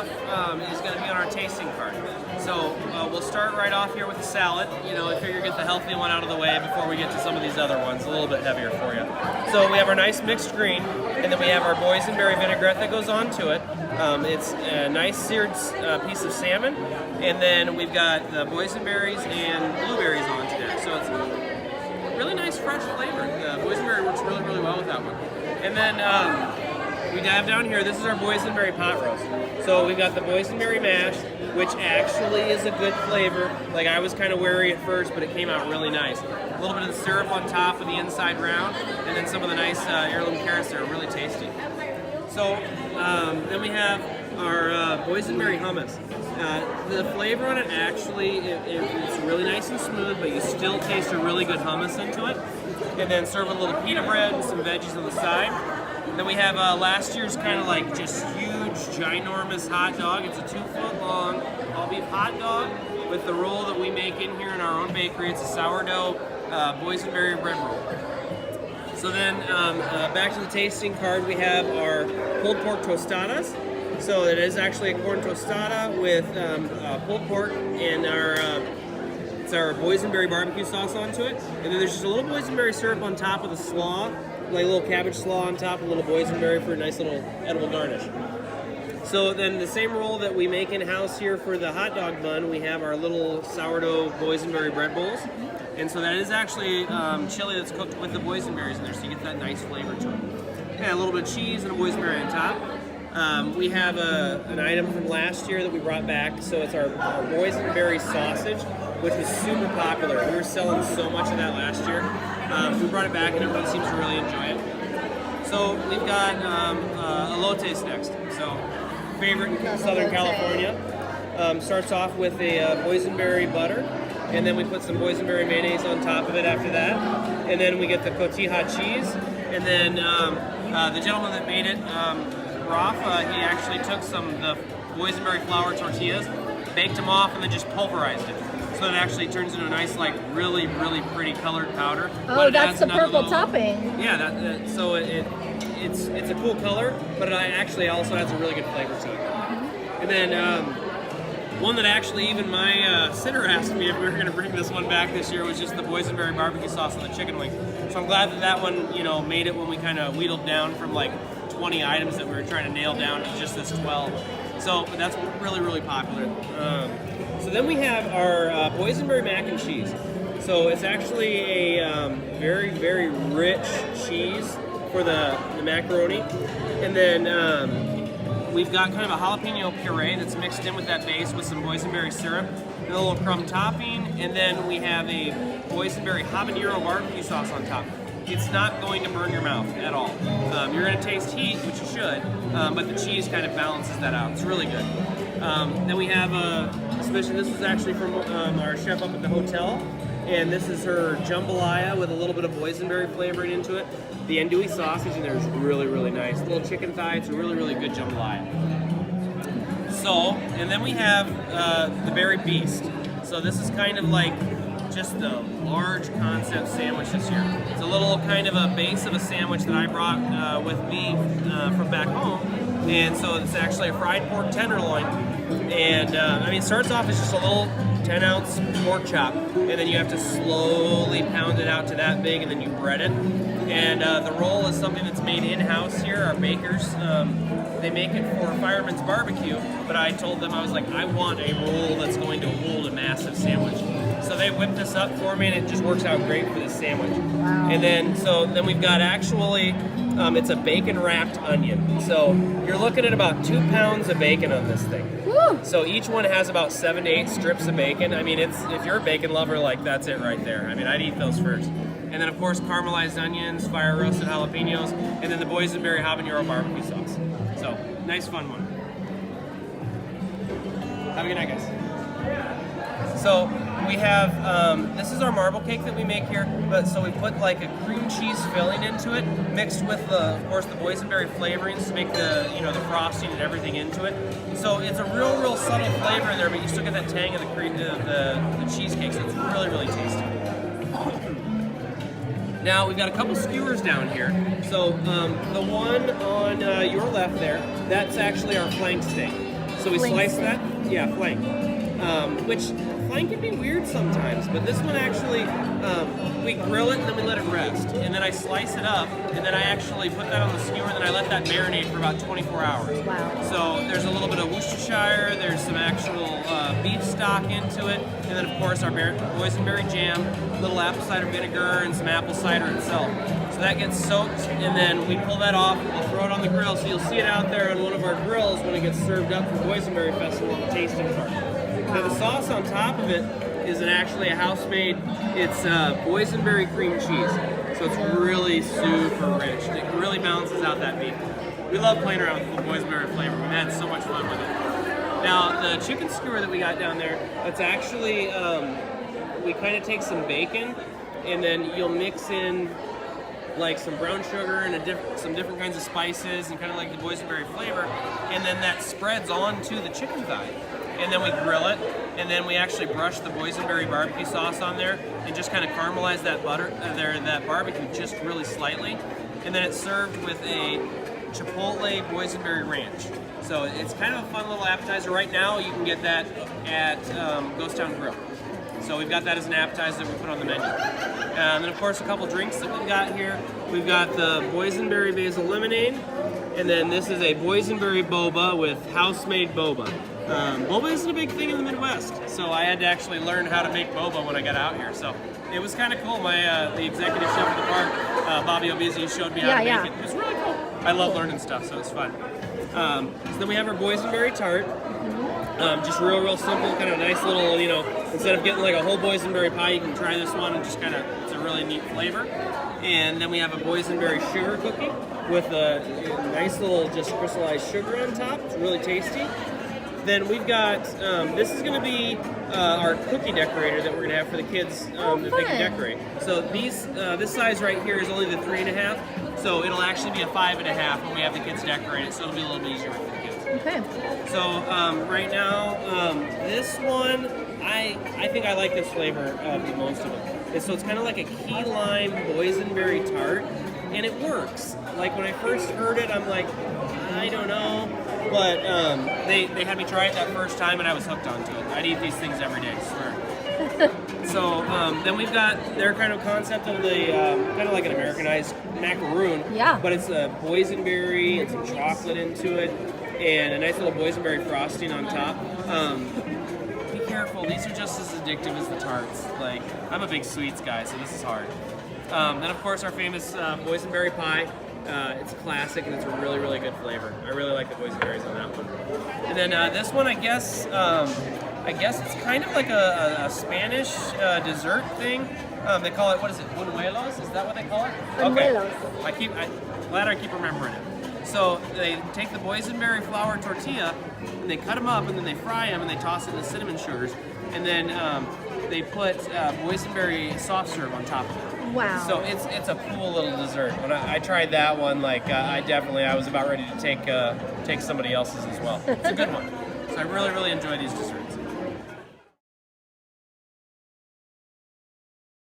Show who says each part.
Speaker 1: stuff is going to be on our tasting card. So we'll start right off here with the salad. You know, I figure get the healthy one out of the way before we get to some of these other ones, a little bit heavier for you. So we have our nice mixed green, and then we have our boysenberry vinaigrette that goes on to it. It's a nice seared piece of salmon, and then we've got the boysenberries and blueberries on to there. So it's really nice fresh flavor. The boysenberry works really, really well with that one. And then we dive down here. This is our boysenberry pot roast. So we've got the boysenberry mash, which actually is a good flavor. Like, I was kind of wary at first, but it came out really nice. A little bit of the syrup on top of the inside round, and then some of the nice heirloom carrots that are really tasty. So then we have our boysenberry hummus. The flavor on it actually, it's really nice and smooth, but you still taste a really good hummus into it. And then serve with a little pita bread and some veggies on the side. Then we have last year's kind of like just huge, ginormous hot dog. It's a 2-foot long all-beef hot dog with the roll that we make in here in our own bakery. It's a sourdough boysenberry bread roll. So then back to the tasting card, we have our pulled pork tostadas. So it is actually a corn tostada with pulled pork and it's our boysenberry barbecue sauce onto it. And then there's just a little boysenberry syrup on top of the slaw, like a little cabbage slaw on top, a little boysenberry for a nice little edible garnish. So then the same roll that we make in-house here for the hot dog bun, we have our little sourdough boysenberry bread bowls. And so that is actually chili that's cooked with the boysenberries in there, so you get that nice flavor to it. And a little bit of cheese and a boysenberry on top. We have an item from last year that we brought back, so it's our boysenberry sausage, which was super popular. We were selling so much of that last year. We brought it back and everyone seems to really enjoy it. So we've got elotes next. So favorite in Southern California. Starts off with a boysenberry butter, and then we put some boysenberry mayonnaise on top of it after that. And then we get the cotija cheese. And then the gentleman that made it, Rafa, he actually took some of the boysenberry flour tortillas, baked them off, and then just pulverized it. So it actually turns into a nice, like, really, really pretty colored powder.
Speaker 2: Oh, that's the purple topping.
Speaker 1: Yeah, so it's a cool color, but it actually also has a really good flavor to it. And then one that actually even my sitter asked me if we were going to bring this one back this year was just the boysenberry barbecue sauce on the chicken wing. So I'm glad that that one, you know, made it when we kind of wheedled down from like 20 items that we were trying to nail down to just this 12. So that's really, really popular. So then we have our boysenberry mac and cheese. So it's actually a very, very rich cheese for the macaroni. And then we've got kind of a jalapeno puree that's mixed in with that base with some boysenberry syrup, and a little crumb topping, and then we have a boysenberry habanero barbecue sauce on top. It's not going to burn your mouth at all. You're going to taste heat, which you should, but the cheese kind of balances that out. It's really good. Then we have this is actually from our chef up at the hotel, and this is her jambalaya with a little bit of boysenberry flavoring into it. The andouille sausage in there is really, really nice. A little chicken thigh. It's a really, really good jambalaya. So, and then we have the Berry Beast. So this is kind of like just the large concept sandwich this year. It's a little kind of a base of a sandwich that I brought with me from back home. And so it's actually a fried pork tenderloin. And I mean, it starts off as just a little 10-ounce pork chop, and then you have to slowly pound it out to that big, and then you bread it. And the roll is something that's made in-house here. Our bakers, they make it for Fireman's Barbecue, but I told them, I was like, I want a roll that's going to hold a massive sandwich. So they whipped this up for me, and it just works out great for this sandwich.
Speaker 2: Wow.
Speaker 1: And then we've got actually, it's a bacon-wrapped onion. So you're looking at about 2 pounds of bacon on this thing.
Speaker 2: Woo.
Speaker 1: So each one has about 7 to 8 strips of bacon. I mean, if you're a bacon lover, like, that's it right there. I mean, I'd eat those first. And then, of course, caramelized onions, fire-roasted jalapenos, and then the boysenberry habanero barbecue sauce. So, nice, fun one. Have a good night, guys. So, we have, this is our marble cake that we make here, but so we put like a cream cheese filling into it, mixed with, of course, the boysenberry flavorings to make the, you know, the frosting and everything into it. So it's a real, real subtle flavor in there, but you still get that tang of the cream, the cheesecake, so it's really, really tasty. Now, we've got a couple skewers down here. So the one on your left there, that's actually our flank steak. So we
Speaker 2: Flank
Speaker 1: slice
Speaker 2: steak.
Speaker 1: that, yeah, flank. Which flank can be weird sometimes, but this one actually, we grill it and then we let it rest. And then I slice it up, and then I actually put that on the skewer, and then I let that marinate for about 24 hours.
Speaker 2: Wow.
Speaker 1: So there's a little bit of Worcestershire, there's some actual beef stock into it, and then of course our boysenberry jam, a little apple cider vinegar, and some apple cider itself. So that gets soaked, and then we pull that off, we'll throw it on the grill, so you'll see it out there on one of our grills when it gets served up for Boysenberry Festival on the tasting cart. Now the sauce on top of it is actually a house-made, it's boysenberry cream cheese. So it's really super rich. It really balances out that beef. We love playing around with the boysenberry flavor. We've had so much fun with it. Now the chicken skewer that we got down there, it's actually, we kind of take some bacon, and then you'll mix in like some brown sugar and some different kinds of spices and kind of like the boysenberry flavor, and then that spreads onto the chicken thigh. And then we grill it, and then we actually brush the boysenberry barbecue sauce on there and just kind of caramelize that that barbecue just really slightly. And then it's served with a chipotle boysenberry ranch. So it's kind of a fun little appetizer. Right now you can get that at Ghost Town Grill. So we've got that as an appetizer that we put on the menu. And then of course a couple drinks that we've got here. We've got the boysenberry basil lemonade, and then this is a boysenberry boba with house-made boba. Boba isn't a big thing in the Midwest, so I had to actually learn how to make boba when I got out here. So it was kind of cool. The executive chef at the park, Bobby Obizi, showed me how to make it. It was really cool. I love learning stuff, so it's fun. So then we have our boysenberry tart. Just real simple, kind of nice little, instead of getting like a whole boysenberry pie, you can try this one and just kind of, it's a really neat flavor. And then we have a boysenberry sugar cookie with a nice little just crystallized sugar on top. It's really tasty. Then we've got, this is going to be our cookie decorator that we're going to have for the kids that they can decorate. So this size right here is only the 3.5, so it'll actually be a 5.5 when we have the kids decorate it, so it'll be a little bit easier for the kids.
Speaker 2: Okay.
Speaker 1: So right now, this one, I think I like this flavor the most of it. So it's kind of like a key lime boysenberry tart, and it works. Like when I first heard it, I'm like, I don't know. But they had me try it that first time, and I was hooked onto it. I'd eat these things every day, I swear. So then we've got their kind of concept of the kind of like an Americanized macaroon.
Speaker 2: Yeah.
Speaker 1: But it's a boysenberry and some chocolate into it, and a nice little boysenberry frosting on top. Be careful; these are just as addictive as the tarts. Like I'm a big sweets guy, so this is hard. Then of course our famous boysenberry pie. It's classic and it's a really good flavor. I really like the boysenberries on that one. And then this one, I guess it's kind of like a Spanish dessert thing. They call it, what is it, buñuelos? Is that what they call it?
Speaker 2: Buñuelos.
Speaker 1: Okay. I'm glad I keep remembering it. So they take the boysenberry flour tortilla and they cut them up and then they fry them and they toss it in the cinnamon sugars, and then they put boysenberry soft serve on top of it.
Speaker 2: Wow.
Speaker 1: So it's a cool little dessert. When I tried that one, like I was about ready to take somebody else's as well. It's a good one. So I really enjoy these desserts.